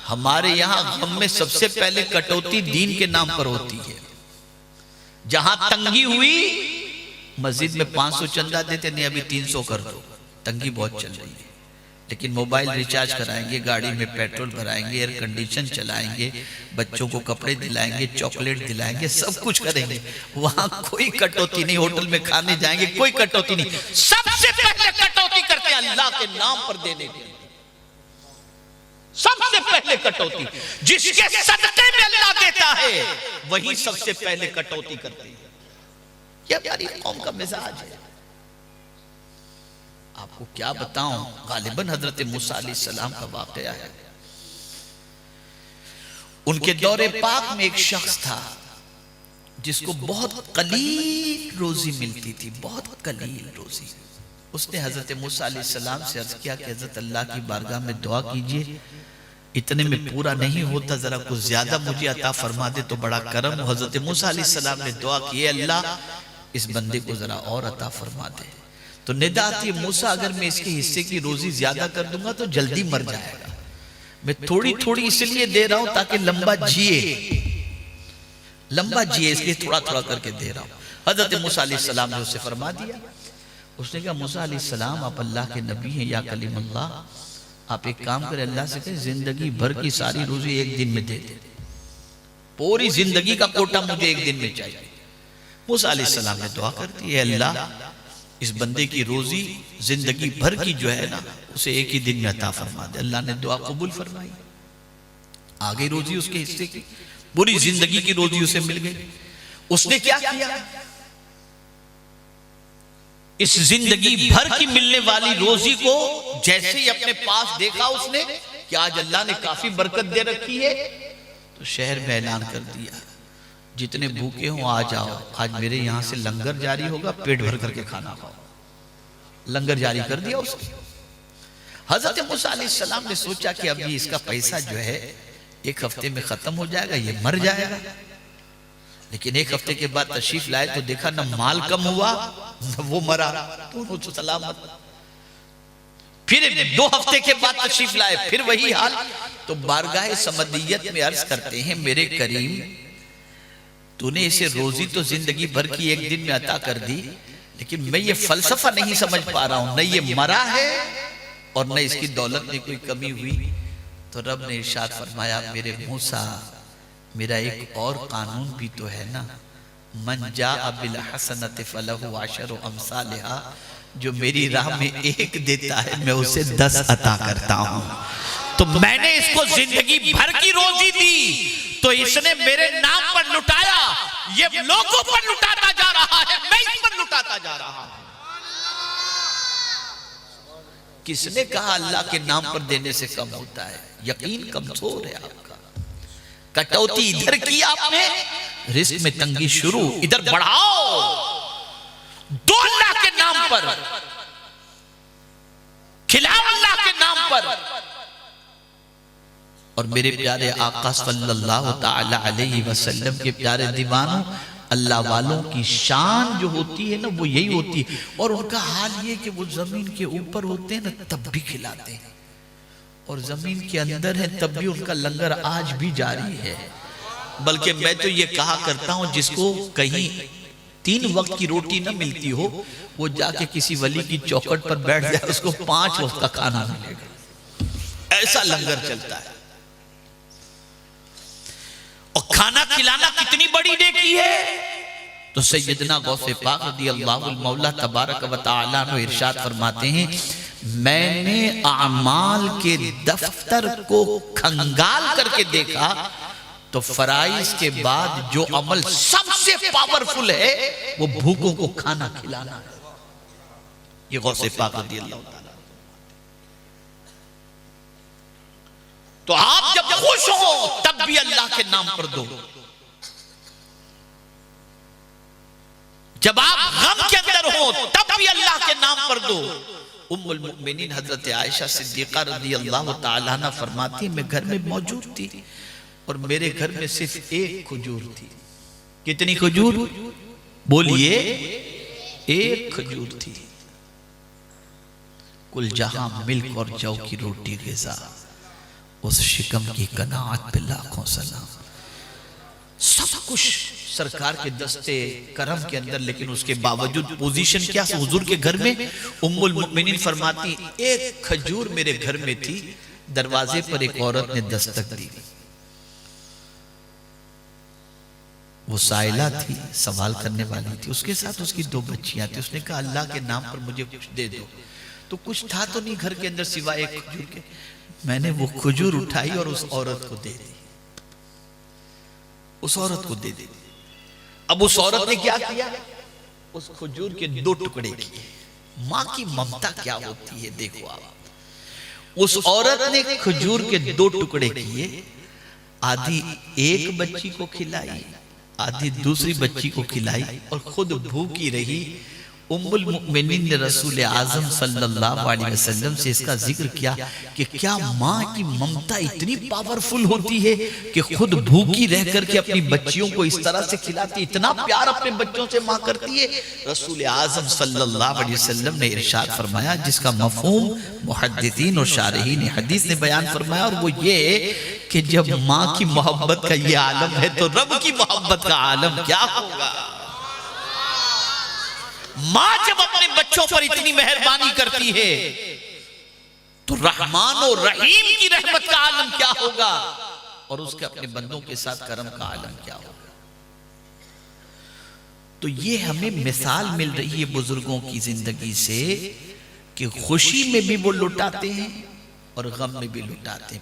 हमारे यहां गम में सबसे पहले कटौती दीन के नाम पर होती है। जहां तंगी हुई, मस्जिद में 500 चंदा देते, नहीं अभी 300 कर दो, तंगी बहुत चल रही है। लेकिन मोबाइल रिचार्ज कराएंगे, गाड़ी में पेट्रोल भराएंगे, एयर कंडीशन चलाएंगे, बच्चों को कपड़े दिलाएंगे, चॉकलेट दिलाएंगे, सब कुछ करेंगे। वहां कोई कटौती नहीं। होटल में खाने जाएंगे, कोई कटौती नहीं। सबसे पहले कटौती करते हैं अल्लाह के नाम पर देने के लिए। सबसे पहले कटौती जिसके सदके में अल्लाह देता है, वही सबसे पहले कटौती करते हैं। यह हमारी कौम का मिजाज है। आपको क्या बताऊं, गालिबन हजरत मूसा अलैहिस्सलाम का वाकया है। उनके दौरे पाक में एक शख्स था जिसको बहुत कलील रोजी मिलती थी, बहुत कलील रोजी। उसने हजरत मूसा अलैहिस्सलाम से अर्ज किया कि हजरत अल्लाह की बारगाह में दुआ कीजिए, इतने में पूरा नहीं होता, जरा कुछ ज्यादा मुझे अता फरमा दे तो बड़ा करम। हजरत मूसा अलैहिस्सलाम ने दुआ की, अल्लाह इस बंदे को जरा और अता फरमा दे। तो निदा आती है, मूसा अगर मैं इसके हिस्से की रोजी ज्यादा कर दूंगा तो जल्दी मर जाएगा, मैं थोड़ी थोड़ी इसलिए दे रहा हूं ताकि लंबा जिए, इसलिए थोड़ा थोड़ा करके दे रहा हूं। हजरत मूसा अलैहिस्सलाम ने उसे फरमा दिया। उसने कहा, मूसा अलैहिस्सलाम आप अल्लाह के नबी हैं या कलीमुल्लाह, आप एक काम करें, अल्लाह से कहें जिंदगी भर की सारी रोजी एक दिन में दे दे, पूरी जिंदगी का कोटा मुझे एक दिन में चाहिए। मूसा अलैहिस्सलाम ने दुआ कर दी, अल्लाह इस बंदे की रोजी जिंदगी भर की जो है ना, उसे एक ही दिन में अता फरमा दे। अल्लाह ने दुआ कबूल फरमाई, आ गई रोजी उसके हिस्से की, पूरी जिंदगी की रोजी उसे मिल गई। उसने क्या किया, इस जिंदगी भर की मिलने वाली रोजी को जैसे ही अपने पास देखा उसने कि आज अल्लाह ने काफी बरकत दे रखी है, तो शहर में ऐलान कर दिया, जितने भूखे हो आ जाओ, आज मेरे यहां से लंगर जारी होगा, पेट भर करके खाना खाओ। लंगर जारी कर दिया उसने। हजरत मूसा अलैहिस्सलाम ने सोचा कि अभी इसका पैसा जो है एक हफ्ते में खत्म हो जाएगा, ये मर जाएगा। लेकिन एक हफ्ते के बाद तशरीफ लाए तो देखा न माल कम हुआ न वो मरा, दोनों तो सलामत। फिर 2 हफ्ते के बाद तशरीफ लाए, फिर वही हाल। तो बारगाह समदियत में अर्ज करते हैं, मेरे करीम तूने इसे रोजी तो जिंदगी भर की एक दिन में अता कर दी, लेकिन मैं ये फलसफा नहीं समझ पा रहा हूं, न ये मरा है और न इसकी दौलत में कोई कमी हुई। तो रब ने इरशाद फरमाया, मेरे मूसा मेरा एक और कानून भी तो है ना, मन जाअ बिल हसनति फलहु अशरु अमसालिहा, जो मेरी राह में एक देता है मैं उसे 10 अता करता हूं। तो मैंने इसको जिंदगी भर की रोजी दी, तो इसने मेरे नाम पर लुटाया, ये लोगों पर लुटाता जा रहा है, मैं इस पर लुटाता जा रहा हूं। किसने कहा अल्लाह के नाम पर देने से कम होता है? यकीन कमजोर है आपका। कटौती इधर की आपने, रिस्क में तंगी शुरू, इधर बढ़ाओ 2 अल्लाह के नाम पर, खिलाओ अल्लाह के नाम पर। और मेरे प्यारे आका सल्लल्लाहु ताला अलैहि वसल्लम के प्यारे दीवानों, अल्लाह वालों की शान जो होती है ना, वो यही होती है। और उनका हाल ये कि वो जमीन के ऊपर होते हैं ना, तब भी खिलाते हैं, और जमीन के अंदर है तब भी उनका लंगर आज भी जारी है। बल्कि मैं तो ये कहा करता हूं, जिसको कहीं 3 वक्त की रोटी न मिलती हो, वो जाके किसी वली की चौखट पर बैठ जाए, उसको 5 वक्त का खाना मिलेगा। ऐसा लंगर चलता है। और खाना खिलाना कितनी बड़ी नेकी है। तो सैयदना गौसे पाक रज़ियल्लाहु मौला तबारक व तआला ने इरशाद फरमाते हैं, मैंने आमाल के दफ्तर को खंगाल करके देखा तो फराइज के बाद जो अमल सबसे पावरफुल है वो भूखों को खाना खिलाना है। ये गौसे पाक रज़ियल्लाहु ताला। तो आप जब खुश हो तब भी अल्लाह के नाम पर दो, जब आप गम के अंदर हो तब भी अल्लाह के नाम पर दो। उम्मुल मुमिनीन हजरत आयशा सिद्दीका रज़ियल्लाहु ताला अन्हा फरमाती, मैं घर में मौजूद थी और मेरे घर में सिर्फ 1 खजूर थी। कितनी खजूर? बोलिए, 1 खजूर थी। कुल जहां मिल्क और जौ की रोटी ग़िज़ा, उस शिकम की कनाअत पे लाखों सलाम। सब कुछ सरकार के दस्ते करम के अंदर, लेकिन उसके बावजूद पोजीशन क्या? हुजूर के घर में उम्मुल मुमिनीन फरमाती, एक खजूर मेरे घर में थी, दरवाजे पर एक औरत ने दस्तक दी। वो साइला थी, सवाल करने वाली थी, उसके साथ उसकी 2 बच्चियां थी। उसने कहा अल्लाह के नाम पर मुझे कुछ दे दो। तो कुछ था तो नहीं घर के अंदर सिवाय एक खजूर के। मैंने वो खजूर उठाई और उस औरत को दे दी, उस औरत को दे दी। अब उस औरत ने क्या किया? उस खजूर के 2 टुकड़े किए। मां की ममता क्या होती है देखो आप। उस औरत ने खजूर के 2 टुकड़े किए, आधी एक बच्ची को खिलाई, आधी दूसरी बच्ची को खिलाई और खुद भूखी रही। उम्मुल मुमिनीन ने रसूल आजम सल्लल्लाहु अलैहि वसल्लम से इसका जिक्र किया कि क्या माँ की ममता इतनी पावरफुल होती है कि खुद भूखी रह करके अपनी बच्चियों को इस तरह से खिलाती, इतना प्यार अपने बच्चों से माँ करती है। रसूल आजम सल्लल्लाहु अलैहि वसल्लम ने इरशाद फरमाया, जिसका मफहूम मुहद्दिसीन और शारहीन हदीस ने बयान फरमाया, और वो ये कि जब माँ की मोहब्बत का ये आलम है तो रब की मोहब्बत का आलम क्या होगा। मां जब अपने बच्चों पर इतनी मेहरबानी करती है तो रहमान और रहीम की रहमत का आलम क्या होगा, और उसके अपने बंदों के साथ करम का आलम क्या होगा। तो ये हमें मिसाल मिल रही है बुजुर्गों की जिंदगी से कि खुशी में भी वो लुटाते हैं और गम में भी लुटाते हैं।